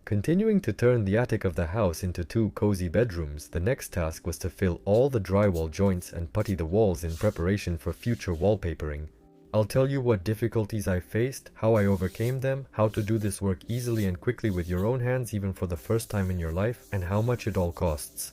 Continuing to turn the attic of the house into 2 cozy bedrooms, the next task was to fill all the drywall joints and putty the walls in preparation for future wallpapering. I'll tell you what difficulties I faced, how I overcame them, how to do this work easily and quickly with your own hands even for the first time in your life, and how much it all costs.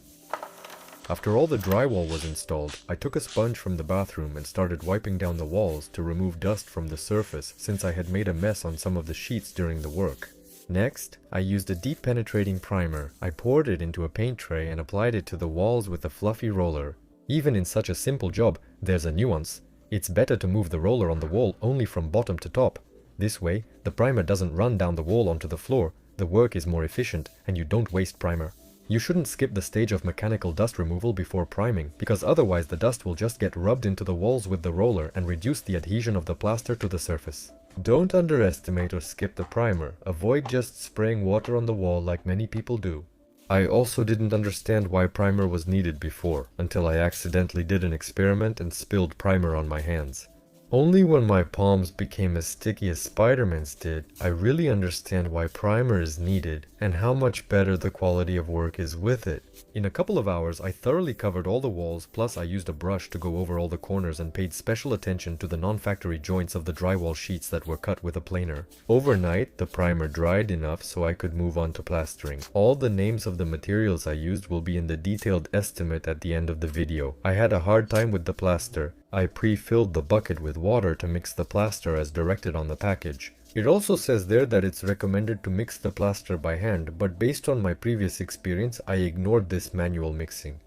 After all the drywall was installed, I took a sponge from the bathroom and started wiping down the walls to remove dust from the surface since I had made a mess on some of the sheets during the work. Next, I used a deep penetrating primer. I poured it into a paint tray and applied it to the walls with a fluffy roller. Even in such a simple job, there's a nuance. It's better to move the roller on the wall only from bottom to top. This way, the primer doesn't run down the wall onto the floor, the work is more efficient, and you don't waste primer. You shouldn't skip the stage of mechanical dust removal before priming, because otherwise the dust will just get rubbed into the walls with the roller and reduce the adhesion of the plaster to the surface. Don't underestimate or skip the primer. Avoid just spraying water on the wall like many people do. I also didn't understand why primer was needed before, until I accidentally did an experiment and spilled primer on my hands. Only when my palms became as sticky as Spider-Man's did, I really understand why primer is needed and how much better the quality of work is with it. In a couple of hours, I thoroughly covered all the walls, plus I used a brush to go over all the corners and paid special attention to the non-factory joints of the drywall sheets that were cut with a planer. Overnight, the primer dried enough so I could move on to plastering. All the names of the materials I used will be in the detailed estimate at the end of the video. I had a hard time with the plaster. I pre-filled the bucket with water to mix the plaster as directed on the package. It also says there that it's recommended to mix the plaster by hand, but based on my previous experience, I ignored this manual mixing.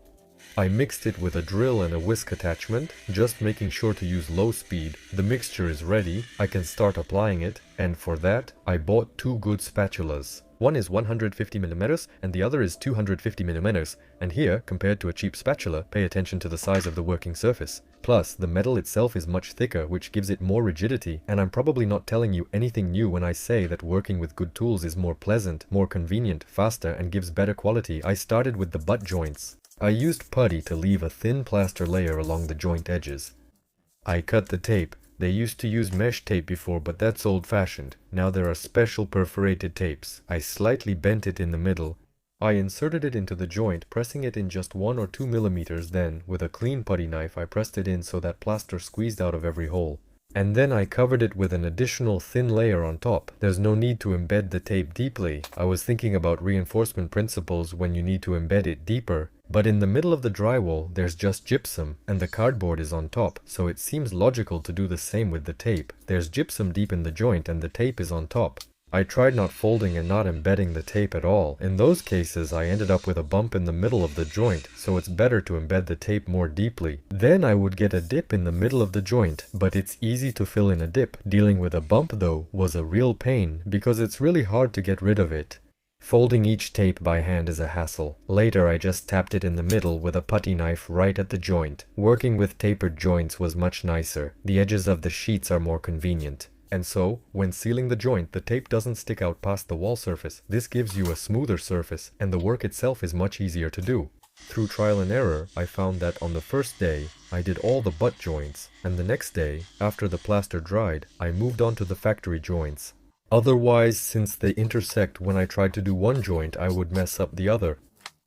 I mixed it with a drill and a whisk attachment, just making sure to use low speed. The mixture is ready, I can start applying it, and for that, I bought 2 good spatulas. One is 150mm and the other is 250mm, and here, compared to a cheap spatula, pay attention to the size of the working surface. Plus, the metal itself is much thicker, which gives it more rigidity, and I'm probably not telling you anything new when I say that working with good tools is more pleasant, more convenient, faster, and gives better quality. I started with the butt joints. I used putty to leave a thin plaster layer along the joint edges. I cut the tape. They used to use mesh tape before, but that's old-fashioned. Now there are special perforated tapes. I slightly bent it in the middle. I inserted it into the joint, pressing it in just 1 or 2 millimeters. Then, with a clean putty knife, I pressed it in so that plaster squeezed out of every hole. And then I covered it with an additional thin layer on top. There's no need to embed the tape deeply. I was thinking about reinforcement principles when you need to embed it deeper. But in the middle of the drywall, there's just gypsum, and the cardboard is on top, so it seems logical to do the same with the tape. There's gypsum deep in the joint and the tape is on top. I tried not folding and not embedding the tape at all. In those cases, I ended up with a bump in the middle of the joint, so it's better to embed the tape more deeply. Then I would get a dip in the middle of the joint, but it's easy to fill in a dip. Dealing with a bump, though, was a real pain, because it's really hard to get rid of it. Folding each tape by hand is a hassle. Later I just tapped it in the middle with a putty knife right at the joint. Working with tapered joints was much nicer. The edges of the sheets are more convenient. And so, when sealing the joint, the tape doesn't stick out past the wall surface. This gives you a smoother surface, and the work itself is much easier to do. Through trial and error, I found that on the first day, I did all the butt joints, and the next day, after the plaster dried, I moved on to the factory joints. Otherwise, since they intersect when I tried to do one joint, I would mess up the other.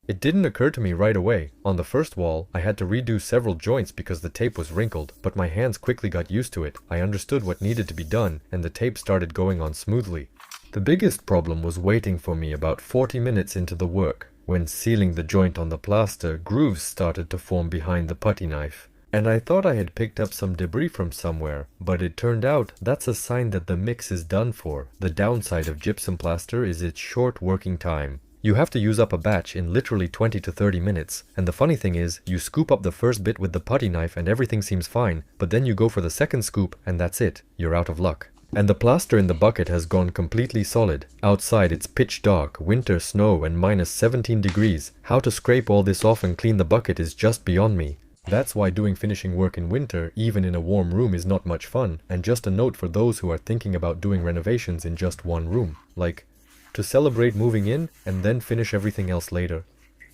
It didn't occur to me right away. On the first wall, I had to redo several joints because the tape was wrinkled, but my hands quickly got used to it. I understood what needed to be done, and the tape started going on smoothly. The biggest problem was waiting for me about 40 minutes into the work. When sealing the joint on the plaster, grooves started to form behind the putty knife. And I thought I had picked up some debris from somewhere, but it turned out that's a sign that the mix is done for. The downside of gypsum plaster is its short working time. You have to use up a batch in literally 20 to 30 minutes, and the funny thing is, you scoop up the first bit with the putty knife and everything seems fine, but then you go for the second scoop and that's it, you're out of luck. And the plaster in the bucket has gone completely solid. Outside it's pitch dark, winter snow and minus 17 degrees. How to scrape all this off and clean the bucket is just beyond me. That's why doing finishing work in winter, even in a warm room, is not much fun. And just a note for those who are thinking about doing renovations in just one room. Like, to celebrate moving in and then finish everything else later.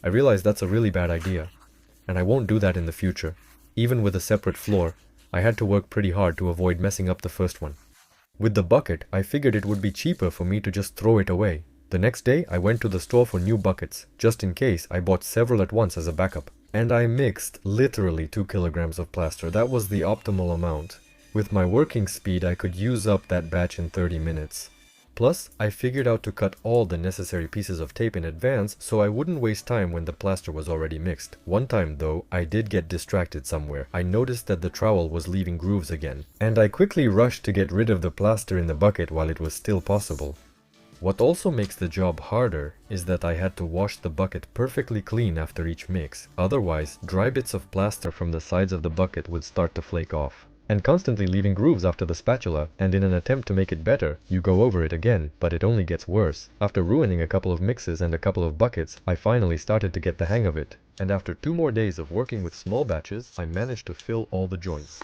I realize that's a really bad idea. And I won't do that in the future. Even with a separate floor, I had to work pretty hard to avoid messing up the first one. With the bucket, I figured it would be cheaper for me to just throw it away. The next day, I went to the store for new buckets. Just in case, I bought several at once as a backup. And I mixed literally 2 kilograms of plaster. That was the optimal amount. With my working speed, I could use up that batch in 30 minutes. Plus, I figured out to cut all the necessary pieces of tape in advance so I wouldn't waste time when the plaster was already mixed. One time though, I did get distracted somewhere. I noticed that the trowel was leaving grooves again, and I quickly rushed to get rid of the plaster in the bucket while it was still possible. What also makes the job harder is that I had to wash the bucket perfectly clean after each mix. Otherwise, dry bits of plaster from the sides of the bucket would start to flake off. And constantly leaving grooves after the spatula, and in an attempt to make it better, you go over it again, but it only gets worse. After ruining a couple of mixes and a couple of buckets, I finally started to get the hang of it. And after 2 more days of working with small batches, I managed to fill all the joints.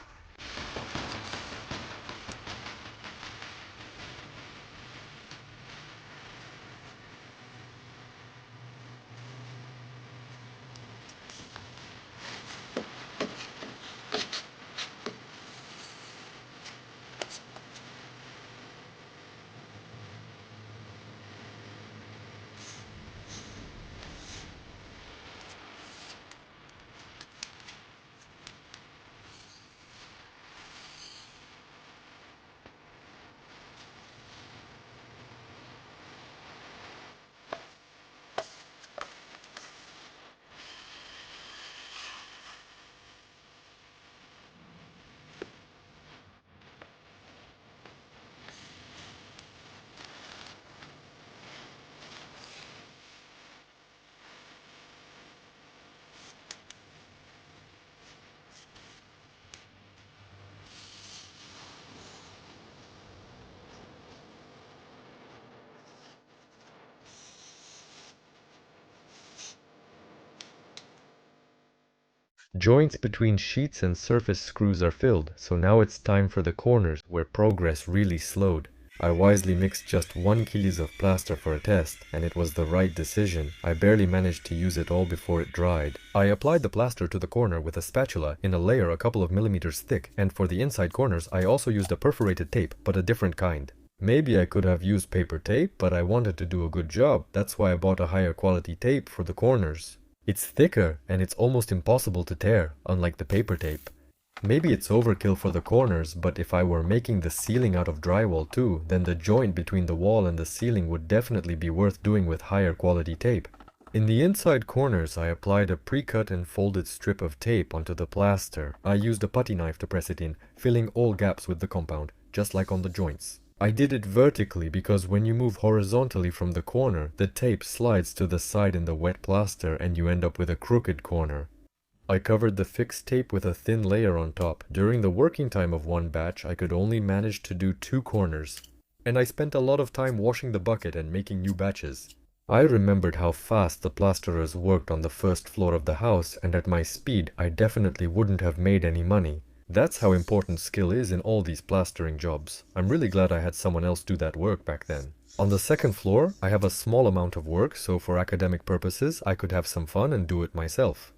Joints between sheets and surface screws are filled, so now it's time for the corners where progress really slowed. I wisely mixed just 1 kg of plaster for a test, and it was the right decision. I barely managed to use it all before it dried. I applied the plaster to the corner with a spatula in a layer a couple of millimeters thick, and for the inside corners I also used a perforated tape, but a different kind. Maybe I could have used paper tape, but I wanted to do a good job. That's why I bought a higher quality tape for the corners. It's thicker and it's almost impossible to tear, unlike the paper tape. Maybe it's overkill for the corners, but if I were making the ceiling out of drywall too, then the joint between the wall and the ceiling would definitely be worth doing with higher quality tape. In the inside corners, I applied a pre-cut and folded strip of tape onto the plaster. I used a putty knife to press it in, filling all gaps with the compound, just like on the joints. I did it vertically because when you move horizontally from the corner, the tape slides to the side in the wet plaster and you end up with a crooked corner. I covered the fixed tape with a thin layer on top. During the working time of one batch, I could only manage to do 2 corners. And I spent a lot of time washing the bucket and making new batches. I remembered how fast the plasterers worked on the first floor of the house, and at my speed, I definitely wouldn't have made any money. That's how important skill is in all these plastering jobs. I'm really glad I had someone else do that work back then. On the second floor, I have a small amount of work, so for academic purposes, I could have some fun and do it myself.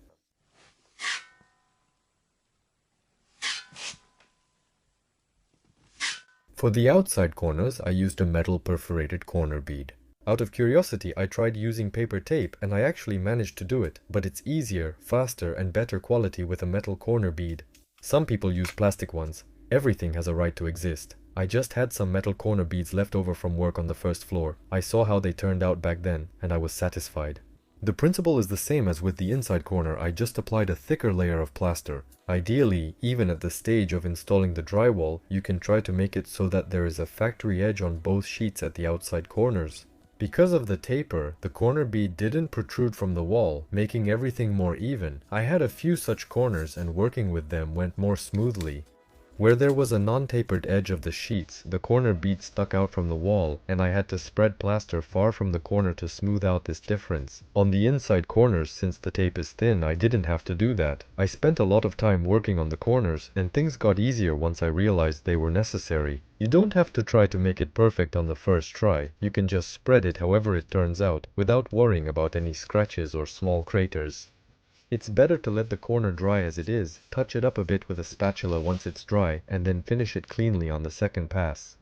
For the outside corners, I used a metal perforated corner bead. Out of curiosity, I tried using paper tape and I actually managed to do it, but it's easier, faster, and better quality with a metal corner bead. Some people use plastic ones. Everything has a right to exist. I just had some metal corner beads left over from work on the first floor. I saw how they turned out back then, and I was satisfied. The principle is the same as with the inside corner. I just applied a thicker layer of plaster. Ideally, even at the stage of installing the drywall, you can try to make it so that there is a factory edge on both sheets at the outside corners. Because of the taper, the corner bead didn't protrude from the wall, making everything more even. I had a few such corners and working with them went more smoothly. Where there was a non-tapered edge of the sheets, the corner bead stuck out from the wall, and I had to spread plaster far from the corner to smooth out this difference. On the inside corners, since the tape is thin, I didn't have to do that. I spent a lot of time working on the corners, and things got easier once I realized they were necessary. You don't have to try to make it perfect on the first try. You can just spread it however it turns out, without worrying about any scratches or small craters. It's better to let the corner dry as it is, touch it up a bit with a spatula once it's dry, and then finish it cleanly on the second pass.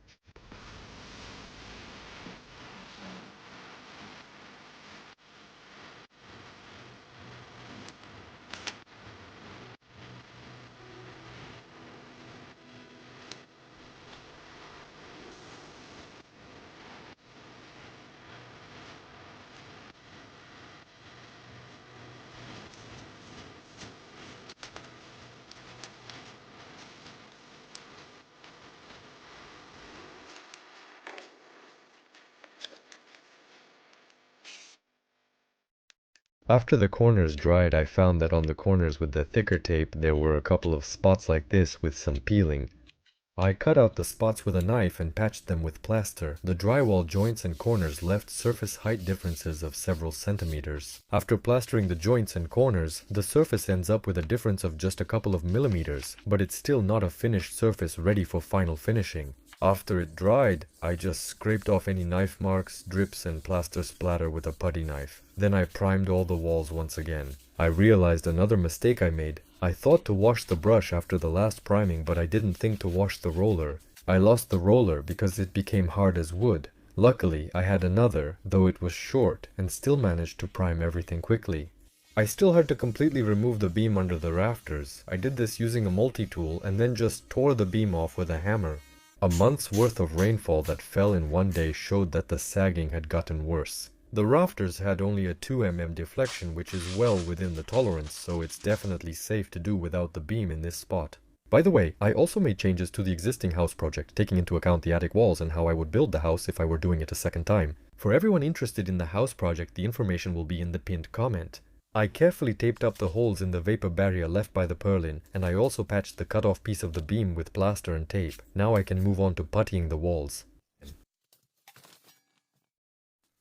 After the corners dried, I found that on the corners with the thicker tape there were a couple of spots like this with some peeling. I cut out the spots with a knife and patched them with plaster. The drywall joints and corners left surface height differences of several centimeters. After plastering the joints and corners, the surface ends up with a difference of just a couple of millimeters, but it's still not a finished surface ready for final finishing. After it dried, I just scraped off any knife marks, drips and plaster splatter with a putty knife. Then I primed all the walls once again. I realized another mistake I made. I thought to wash the brush after the last priming, but I didn't think to wash the roller. I lost the roller because it became hard as wood. Luckily, I had another, though it was short, and still managed to prime everything quickly. I still had to completely remove the beam under the rafters. I did this using a multi-tool and then just tore the beam off with a hammer. A month's worth of rainfall that fell in one day showed that the sagging had gotten worse. The rafters had only a 2 mm deflection, which is well within the tolerance, so it's definitely safe to do without the beam in this spot. By the way, I also made changes to the existing house project, taking into account the attic walls and how I would build the house if I were doing it a second time. For everyone interested in the house project, the information will be in the pinned comment. I carefully taped up the holes in the vapor barrier left by the purlin, and I also patched the cut-off piece of the beam with plaster and tape. Now I can move on to puttying the walls.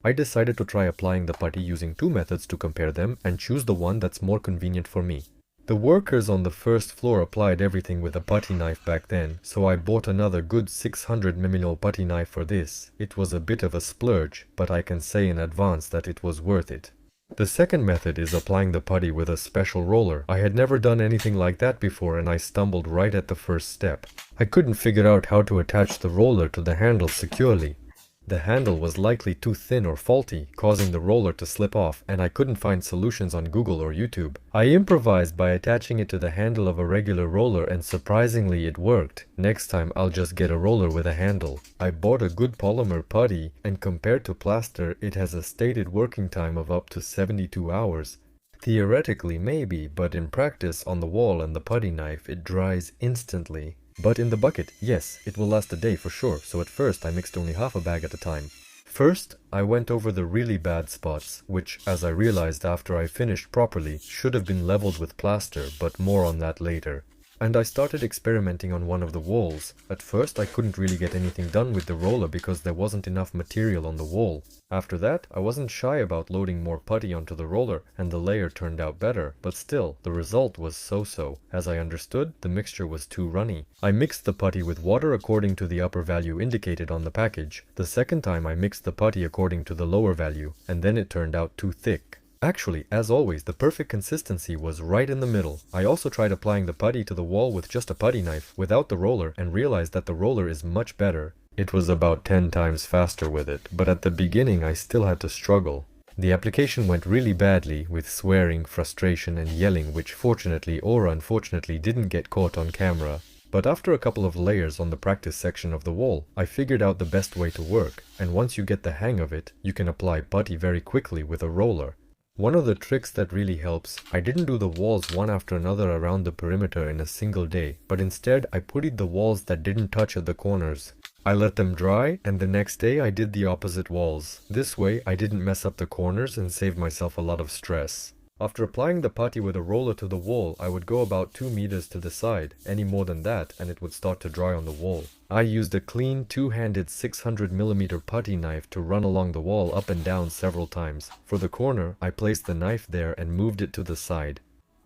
I decided to try applying the putty using two methods to compare them and choose the one that's more convenient for me. The workers on the first floor applied everything with a putty knife back then, so I bought another good 600mm putty knife for this. It was a bit of a splurge, but I can say in advance that it was worth it. The second method is applying the putty with a special roller. I had never done anything like that before and I stumbled right at the first step. I couldn't figure out how to attach the roller to the handle securely. The handle was likely too thin or faulty, causing the roller to slip off, and I couldn't find solutions on Google or YouTube. I improvised by attaching it to the handle of a regular roller, and surprisingly it worked. Next time I'll just get a roller with a handle. I bought a good polymer putty, and compared to plaster, it has a stated working time of up to 72 hours. Theoretically maybe, but in practice on the wall and the putty knife it dries instantly. But in the bucket, yes, it will last a day for sure, so at first I mixed only half a bag at a time. First, I went over the really bad spots, which, as I realized after I finished properly, should have been leveled with plaster, but more on that later. And I started experimenting on one of the walls. At first I couldn't really get anything done with the roller because there wasn't enough material on the wall. After that, I wasn't shy about loading more putty onto the roller, and the layer turned out better, but still, the result was so-so. As I understood, the mixture was too runny. I mixed the putty with water according to the upper value indicated on the package. The second time I mixed the putty according to the lower value, and then it turned out too thick. Actually, as always, the perfect consistency was right in the middle. I also tried applying the putty to the wall with just a putty knife, without the roller, and realized that the roller is much better. It was about 10 times faster with it, but at the beginning I still had to struggle. The application went really badly, with swearing, frustration and yelling, which fortunately or unfortunately didn't get caught on camera. But after a couple of layers on the practice section of the wall, I figured out the best way to work, and once you get the hang of it, you can apply putty very quickly with a roller. One of the tricks that really helps, I didn't do the walls one after another around the perimeter in a single day, but instead I puttied the walls that didn't touch at the corners. I let them dry, and the next day I did the opposite walls. This way I didn't mess up the corners and saved myself a lot of stress. After applying the putty with a roller to the wall, I would go about 2 meters to the side. Any more than that and it would start to dry on the wall. I used a clean two-handed 600mm putty knife to run along the wall up and down several times. For the corner, I placed the knife there and moved it to the side.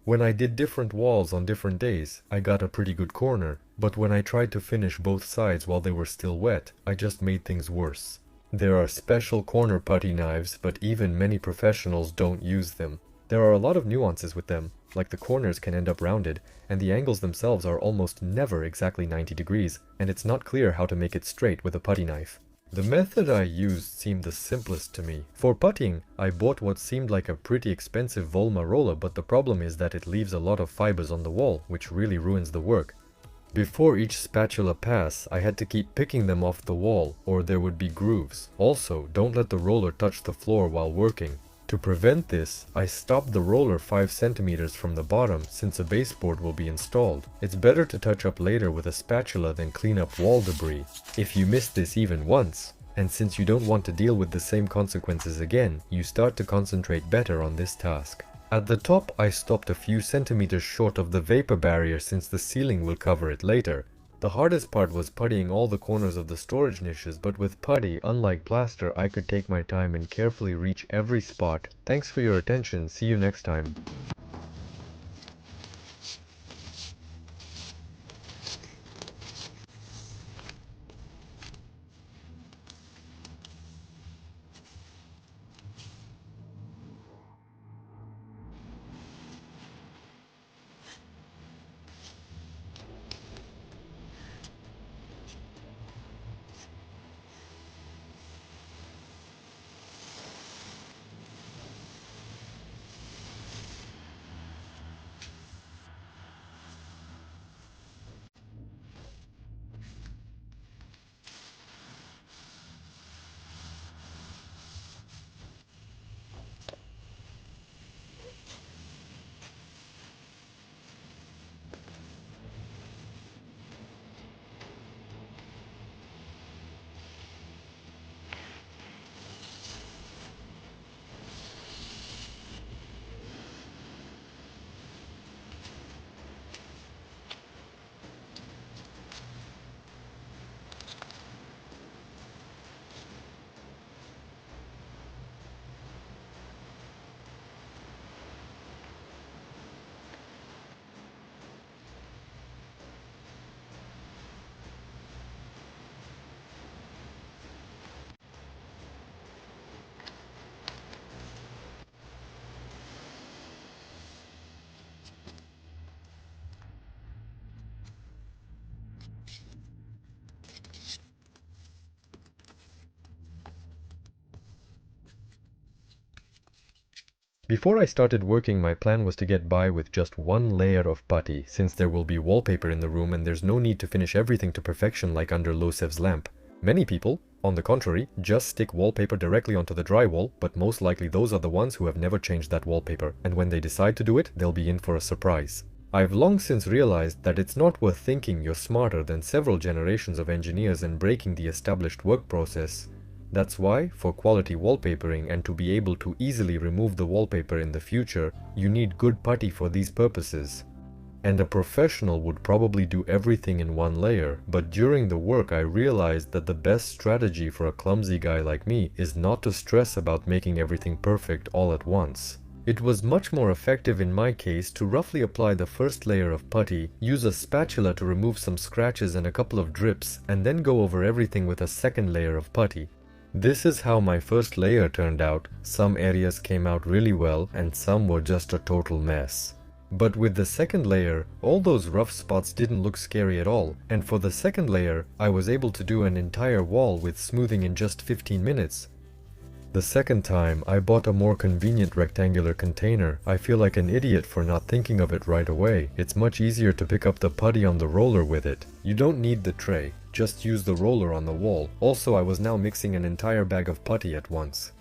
When I did different walls on different days, I got a pretty good corner, but when I tried to finish both sides while they were still wet, I just made things worse. There are special corner putty knives, but even many professionals don't use them. There are a lot of nuances with them, like the corners can end up rounded, and the angles themselves are almost never exactly 90 degrees, and it's not clear how to make it straight with a putty knife. The method I used seemed the simplest to me. For puttying, I bought what seemed like a pretty expensive Volma roller, but the problem is that it leaves a lot of fibers on the wall, which really ruins the work. Before each spatula pass, I had to keep picking them off the wall, or there would be grooves. Also, don't let the roller touch the floor while working. To prevent this, I stopped the roller 5 centimeters from the bottom since a baseboard will be installed. It's better to touch up later with a spatula than clean up wall debris. If you miss this even once, and since you don't want to deal with the same consequences again, you start to concentrate better on this task. At the top, I stopped a few centimeters short of the vapor barrier since the ceiling will cover it later. The hardest part was puttying all the corners of the storage niches, but with putty, unlike plaster, I could take my time and carefully reach every spot. Thanks for your attention, see you next time. Before I started working, my plan was to get by with just one layer of putty, since there will be wallpaper in the room and there's no need to finish everything to perfection like under Losev's lamp. Many people, on the contrary, just stick wallpaper directly onto the drywall, but most likely those are the ones who have never changed that wallpaper, and when they decide to do it, they'll be in for a surprise. I've long since realized that it's not worth thinking you're smarter than several generations of engineers and breaking the established work process. That's why, for quality wallpapering and to be able to easily remove the wallpaper in the future, you need good putty for these purposes. And a professional would probably do everything in one layer, but during the work I realized that the best strategy for a clumsy guy like me is not to stress about making everything perfect all at once. It was much more effective in my case to roughly apply the first layer of putty, use a spatula to remove some scratches and a couple of drips, and then go over everything with a second layer of putty. This is how my first layer turned out. Some areas came out really well and some were just a total mess. But with the second layer, all those rough spots didn't look scary at all, and for the second layer, I was able to do an entire wall with smoothing in just 15 minutes. The second time, I bought a more convenient rectangular container. I feel like an idiot for not thinking of it right away. It's much easier to pick up the putty on the roller with it. You don't need the tray. Just use the roller on the wall. Also, I was now mixing an entire bag of putty at once.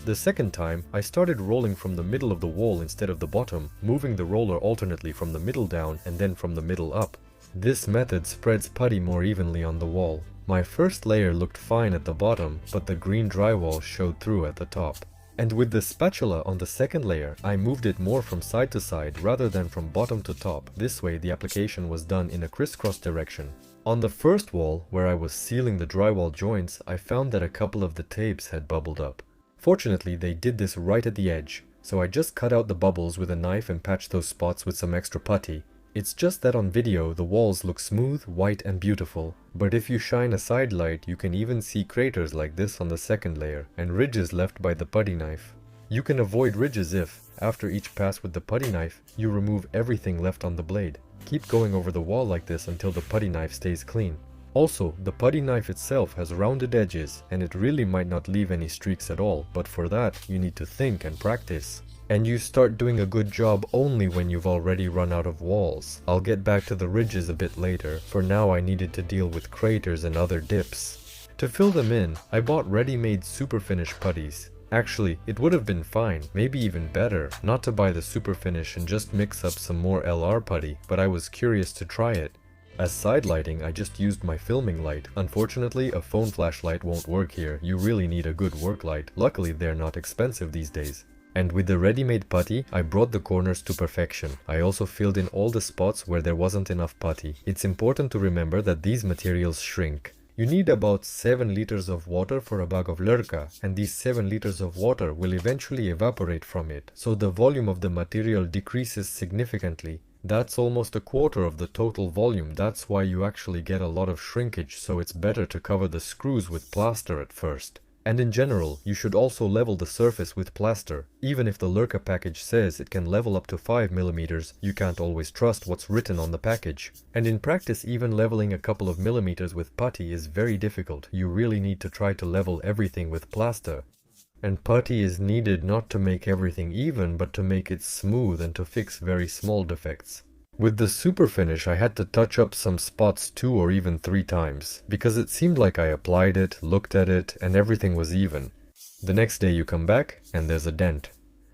The second time, I started rolling from the middle of the wall instead of the bottom, moving the roller alternately from the middle down and then from the middle up. This method spreads putty more evenly on the wall. My first layer looked fine at the bottom, but the green drywall showed through at the top. And with the spatula on the second layer, I moved it more from side to side rather than from bottom to top. This way the application was done in a crisscross direction. On the first wall, where I was sealing the drywall joints, I found that a couple of the tapes had bubbled up. Fortunately, they did this right at the edge, so I just cut out the bubbles with a knife and patched those spots with some extra putty. It's just that on video, the walls look smooth, white and beautiful, but if you shine a side light, you can even see craters like this on the second layer, and ridges left by the putty knife. You can avoid ridges if, after each pass with the putty knife, you remove everything left on the blade. Keep going over the wall like this until the putty knife stays clean. Also, the putty knife itself has rounded edges, and it really might not leave any streaks at all, but for that, you need to think and practice. And you start doing a good job only when you've already run out of walls. I'll get back to the ridges a bit later. For now, I needed to deal with craters and other dips. To fill them in, I bought ready-made super finish putties. Actually, it would have been fine, maybe even better, not to buy the super finish and just mix up some more LR putty, but I was curious to try it. As side lighting, I just used my filming light. Unfortunately, a phone flashlight won't work here. You really need a good work light. Luckily, they're not expensive these days. And with the ready-made putty, I brought the corners to perfection. I also filled in all the spots where there wasn't enough putty. It's important to remember that these materials shrink. You need about 7 liters of water for a bag of lurka, and these 7 liters of water will eventually evaporate from it, so the volume of the material decreases significantly. That's almost a quarter of the total volume. That's why you actually get a lot of shrinkage, so it's better to cover the screws with plaster at first. And in general, you should also level the surface with plaster. Even if the Lurka package says it can level up to 5 mm, you can't always trust what's written on the package. And in practice, even leveling a couple of millimeters with putty is very difficult. You really need to try to level everything with plaster. And putty is needed not to make everything even, but to make it smooth and to fix very small defects. With the super finish, I had to touch up some spots 2 or even 3 times, because it seemed like I applied it, looked at it, and everything was even. The next day you come back, and there's a dent.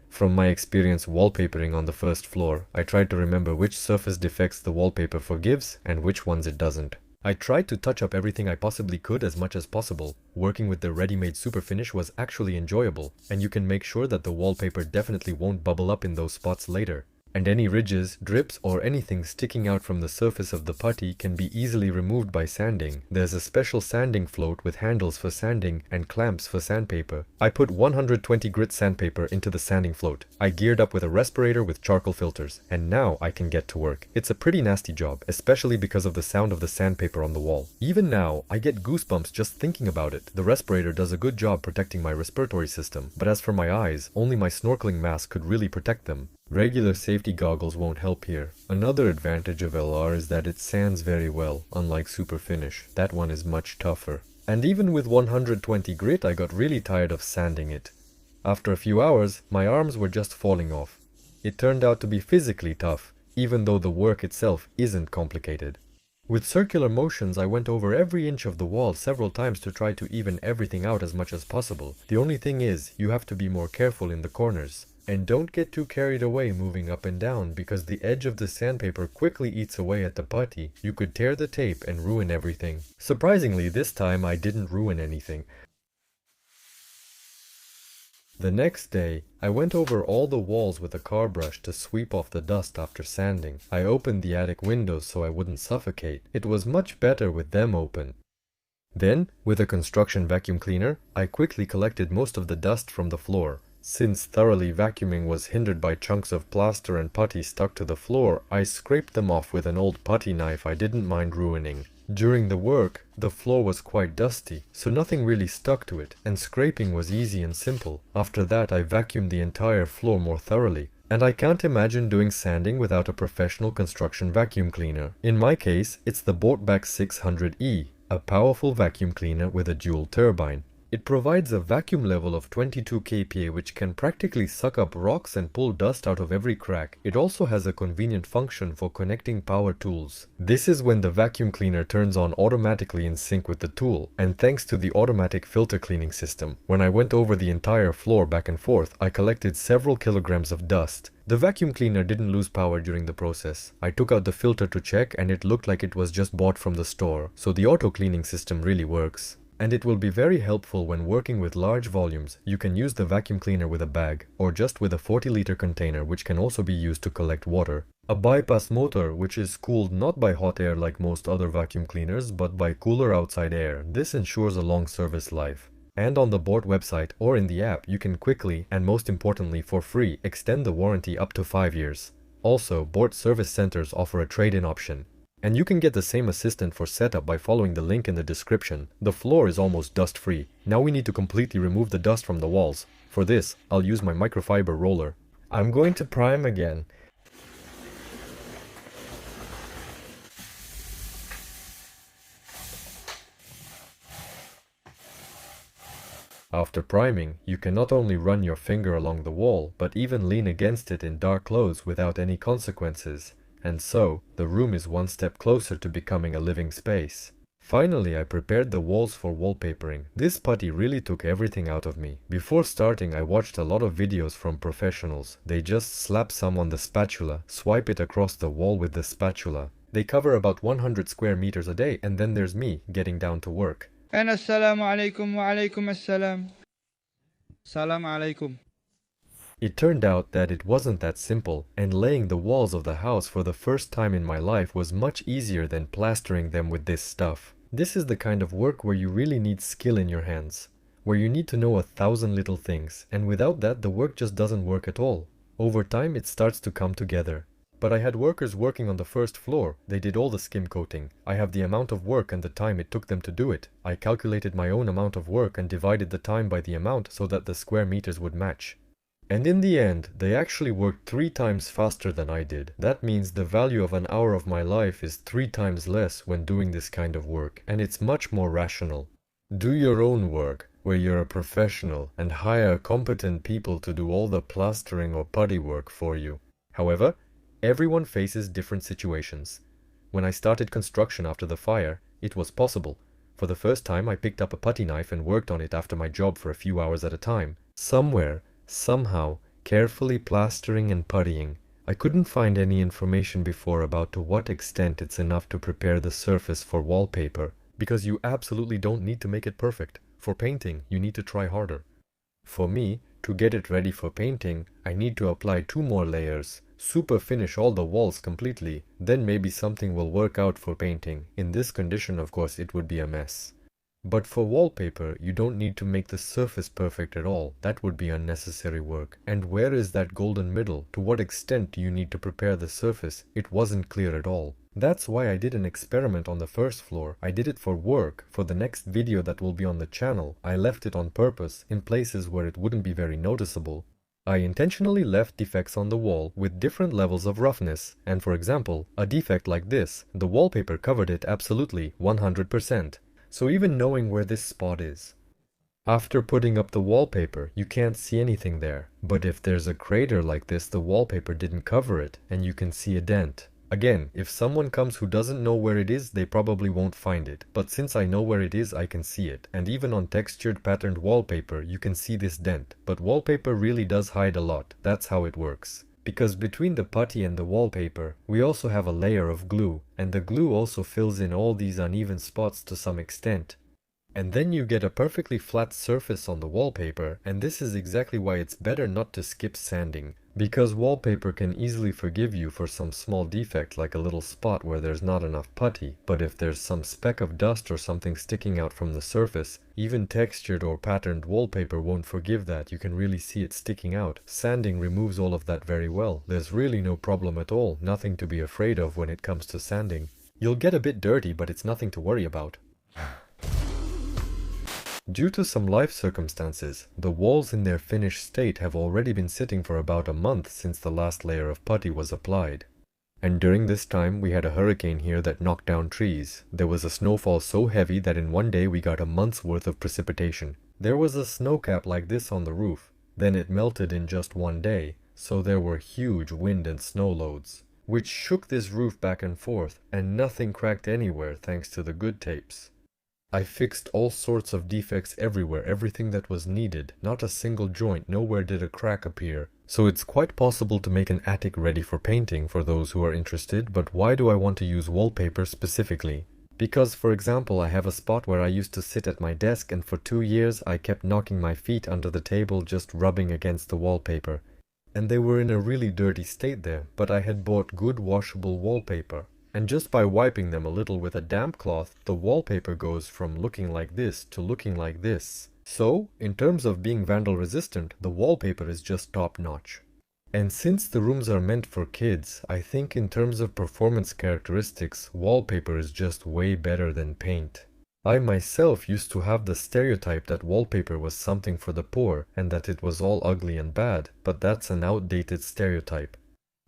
From my experience wallpapering on the first floor, I tried to remember which surface defects the wallpaper forgives and which ones it doesn't. I tried to touch up everything I possibly could as much as possible. Working with the ready-made super finish was actually enjoyable, and you can make sure that the wallpaper definitely won't bubble up in those spots later. And any ridges, drips, or anything sticking out from the surface of the putty can be easily removed by sanding. There's a special sanding float with handles for sanding and clamps for sandpaper. I put 120 grit sandpaper into the sanding float. I geared up with a respirator with charcoal filters, and now I can get to work. It's a pretty nasty job, especially because of the sound of the sandpaper on the wall. Even now, I get goosebumps just thinking about it. The respirator does a good job protecting my respiratory system, but as for my eyes, only my snorkeling mask could really protect them. Regular safety goggles won't help here. Another advantage of LR is that it sands very well, unlike Super Finish. That one is much tougher. And even with 120 grit, I got really tired of sanding it. After a few hours, my arms were just falling off. It turned out to be physically tough, even though the work itself isn't complicated. With circular motions, I went over every inch of the wall several times to try to even everything out as much as possible. The only thing is, you have to be more careful in the corners. And don't get too carried away moving up and down, because the edge of the sandpaper quickly eats away at the putty. You could tear the tape and ruin everything. Surprisingly, this time I didn't ruin anything. The next day, I went over all the walls with a car brush to sweep off the dust after sanding. I opened the attic windows so I wouldn't suffocate. It was much better with them open. Then, with a construction vacuum cleaner, I quickly collected most of the dust from the floor. Since thoroughly vacuuming was hindered by chunks of plaster and putty stuck to the floor, I scraped them off with an old putty knife I didn't mind ruining. During the work, the floor was quite dusty, so nothing really stuck to it, and scraping was easy and simple. After that, I vacuumed the entire floor more thoroughly. And I can't imagine doing sanding without a professional construction vacuum cleaner. In my case, it's the Bortback 600E, a powerful vacuum cleaner with a dual turbine. It provides a vacuum level of 22 kPa which can practically suck up rocks and pull dust out of every crack. It also has a convenient function for connecting power tools. This is when the vacuum cleaner turns on automatically in sync with the tool, and thanks to the automatic filter cleaning system. When I went over the entire floor back and forth, I collected several kilograms of dust. The vacuum cleaner didn't lose power during the process. I took out the filter to check and it looked like it was just bought from the store, so the auto cleaning system really works. And it will be very helpful when working with large volumes. You can use the vacuum cleaner with a bag, or just with a 40-liter container which can also be used to collect water. A bypass motor which is cooled not by hot air like most other vacuum cleaners, but by cooler outside air. This ensures a long service life. And on the Bort website or in the app, you can quickly, and most importantly for free, extend the warranty up to 5 years. Also, Bort service centers offer a trade-in option. And you can get the same assistant for setup by following the link in the description. The floor is almost dust-free. Now we need to completely remove the dust from the walls. For this, I'll use my microfiber roller. I'm going to prime again. After priming, you can not only run your finger along the wall, but even lean against it in dark clothes without any consequences. And so, the room is one step closer to becoming a living space. Finally, I prepared the walls for wallpapering. This putty really took everything out of me. Before starting, I watched a lot of videos from professionals. They just slap some on the spatula, swipe it across the wall with the spatula, They cover about 100 square meters a day, and then there's me getting down to work. Assalamu alaikum wa alaikum assalam. Salam alaikum. It turned out that it wasn't that simple, and laying the walls of the house for the first time in my life was much easier than plastering them with this stuff. This is the kind of work where you really need skill in your hands, where you need to know 1,000 little things, and without that the work just doesn't work at all. Over time it starts to come together. But I had workers working on the first floor. They did all the skim coating. I have the amount of work and the time it took them to do it. I calculated my own amount of work and divided the time by the amount so that the square meters would match. And in the end, they actually worked 3 times faster than I did. That means the value of an hour of my life is 3 times less when doing this kind of work, and it's much more rational. Do your own work, where you're a professional, and hire competent people to do all the plastering or putty work for you. However, everyone faces different situations. When I started construction after the fire, it was possible. For the first time, I picked up a putty knife and worked on it after my job for a few hours at a time. Somehow, carefully plastering and puttying. I couldn't find any information before about to what extent it's enough to prepare the surface for wallpaper, because you absolutely don't need to make it perfect. For painting, you need to try harder. For me, to get it ready for painting, I need to apply 2 more layers, super finish all the walls completely, then maybe something will work out for painting. In this condition, of course, it would be a mess. But for wallpaper, you don't need to make the surface perfect at all. That would be unnecessary work. And where is that golden middle? To what extent do you need to prepare the surface? It wasn't clear at all. That's why I did an experiment on the first floor. I did it for work. For the next video that will be on the channel, I left it on purpose, in places where it wouldn't be very noticeable. I intentionally left defects on the wall with different levels of roughness, and for example, a defect like this, the wallpaper covered it absolutely, 100%. So even knowing where this spot is. After putting up the wallpaper, you can't see anything there. But if there's a crater like this, the wallpaper didn't cover it, and you can see a dent. Again, if someone comes who doesn't know where it is, they probably won't find it. But since I know where it is, I can see it. And even on textured patterned wallpaper, you can see this dent. But wallpaper really does hide a lot. That's how it works. Because between the putty and the wallpaper, we also have a layer of glue, and the glue also fills in all these uneven spots to some extent. And then you get a perfectly flat surface on the wallpaper, and this is exactly why it's better not to skip sanding. Because wallpaper can easily forgive you for some small defect like a little spot where there's not enough putty, but if there's some speck of dust or something sticking out from the surface, even textured or patterned wallpaper won't forgive that. You can really see it sticking out. Sanding removes all of that very well. There's really no problem at all, nothing to be afraid of when it comes to sanding. You'll get a bit dirty, but it's nothing to worry about. Due to some life circumstances, the walls in their finished state have already been sitting for about a month since the last layer of putty was applied. And during this time we had a hurricane here that knocked down trees. There was a snowfall so heavy that in one day we got a month's worth of precipitation. There was a snow cap like this on the roof. Then it melted in just one day, so there were huge wind and snow loads, which shook this roof back and forth, and nothing cracked anywhere thanks to the good tapes. I fixed all sorts of defects everywhere, everything that was needed. Not a single joint, nowhere did a crack appear. So it's quite possible to make an attic ready for painting for those who are interested, but why do I want to use wallpaper specifically? Because, for example, I have a spot where I used to sit at my desk and for 2 years I kept knocking my feet under the table just rubbing against the wallpaper. And they were in a really dirty state there, but I had bought good washable wallpaper. And just by wiping them a little with a damp cloth, the wallpaper goes from looking like this to looking like this. So, in terms of being vandal resistant, the wallpaper is just top notch. And since the rooms are meant for kids, I think in terms of performance characteristics, wallpaper is just way better than paint. I myself used to have the stereotype that wallpaper was something for the poor and that it was all ugly and bad, but that's an outdated stereotype.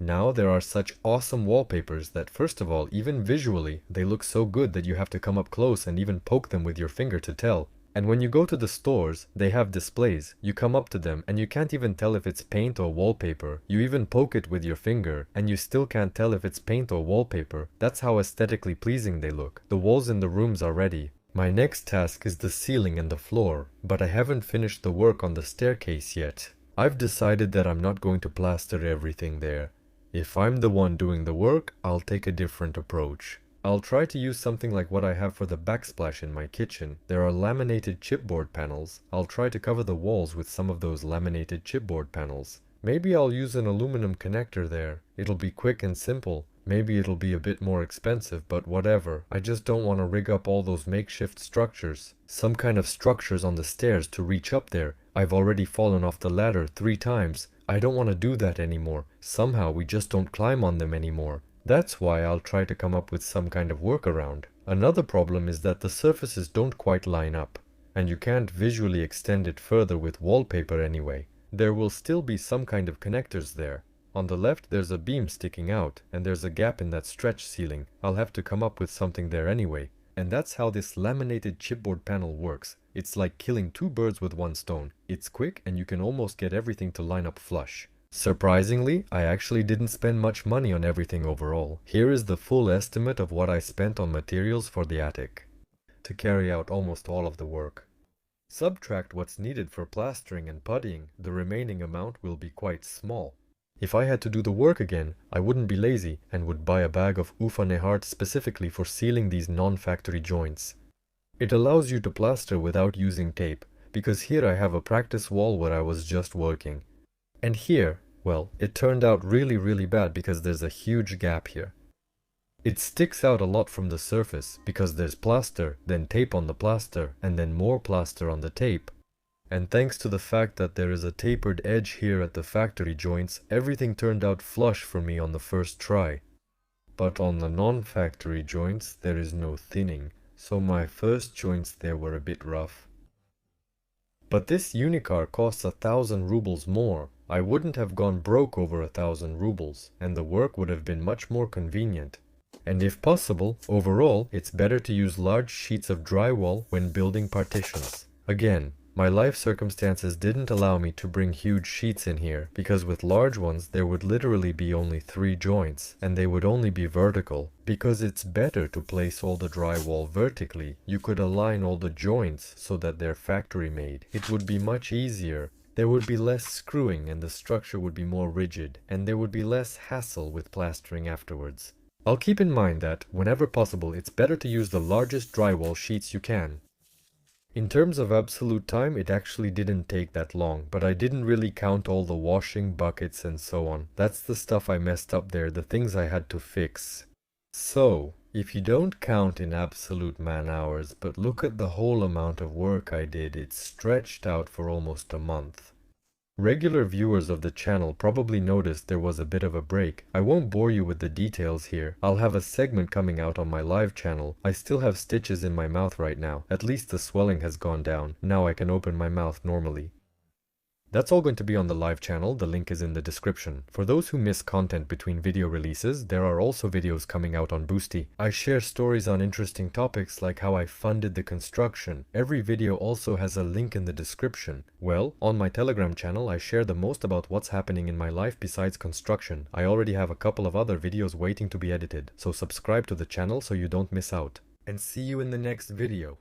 Now there are such awesome wallpapers that first of all, even visually, they look so good that you have to come up close and even poke them with your finger to tell. And when you go to the stores, they have displays. You come up to them and you can't even tell if it's paint or wallpaper. You even poke it with your finger and you still can't tell if it's paint or wallpaper. That's how aesthetically pleasing they look. The walls in the rooms are ready. My next task is the ceiling and the floor, but I haven't finished the work on the staircase yet. I've decided that I'm not going to plaster everything there. If I'm the one doing the work, I'll take a different approach. I'll try to use something like what I have for the backsplash in my kitchen. There are laminated chipboard panels. I'll try to cover the walls with some of those laminated chipboard panels. Maybe I'll use an aluminum connector there. It'll be quick and simple. Maybe it'll be a bit more expensive, but whatever. I just don't want to rig up all those makeshift structures. Some kind of structures on the stairs to reach up there. I've already fallen off the ladder 3 times. I don't want to do that anymore. Somehow we just don't climb on them anymore. That's why I'll try to come up with some kind of workaround. Another problem is that the surfaces don't quite line up, and you can't visually extend it further with wallpaper anyway. There will still be some kind of connectors there. On the left there's a beam sticking out, and there's a gap in that stretch ceiling. I'll have to come up with something there anyway. And that's how this laminated chipboard panel works. It's like killing 2 birds with 1 stone. It's quick and you can almost get everything to line up flush. Surprisingly, I actually didn't spend much money on everything overall. Here is the full estimate of what I spent on materials for the attic to carry out almost all of the work. Subtract what's needed for plastering and puttying, the remaining amount will be quite small. If I had to do the work again, I wouldn't be lazy and would buy a bag of Ufa Nehart specifically for sealing these non-factory joints. It allows you to plaster without using tape, because here I have a practice wall where I was just working. And here, well, it turned out really bad because there's a huge gap here. It sticks out a lot from the surface because there's plaster, then tape on the plaster, and then more plaster on the tape. And thanks to the fact that there is a tapered edge here at the factory joints, everything turned out flush for me on the first try. But on the non-factory joints, there is no thinning, so my first joints there were a bit rough. But this Unicar costs 1,000 rubles more. I wouldn't have gone broke over 1,000 rubles, and the work would have been much more convenient. And if possible, overall, it's better to use large sheets of drywall when building partitions. Again, my life circumstances didn't allow me to bring huge sheets in here, because with large ones there would literally be only 3 joints, and they would only be vertical. Because it's better to place all the drywall vertically, you could align all the joints so that they're factory made. It would be much easier. There would be less screwing and the structure would be more rigid, and there would be less hassle with plastering afterwards. I'll keep in mind that, whenever possible, it's better to use the largest drywall sheets you can. In terms of absolute time, it actually didn't take that long, but I didn't really count all the washing buckets and so on. That's the stuff I messed up there, the things I had to fix. So, if you don't count in absolute man hours, but look at the whole amount of work I did, it's stretched out for almost a month. Regular viewers of the channel probably noticed there was a bit of a break. I won't bore you with the details here. I'll have a segment coming out on my live channel. I still have stitches in my mouth right now. At least the swelling has gone down. Now I can open my mouth normally. That's all going to be on the live channel, the link is in the description. For those who miss content between video releases, there are also videos coming out on Boosty. I share stories on interesting topics like how I funded the construction. Every video also has a link in the description. Well, on my Telegram channel I share the most about what's happening in my life besides construction. I already have a couple of other videos waiting to be edited, so subscribe to the channel so you don't miss out. And see you in the next video.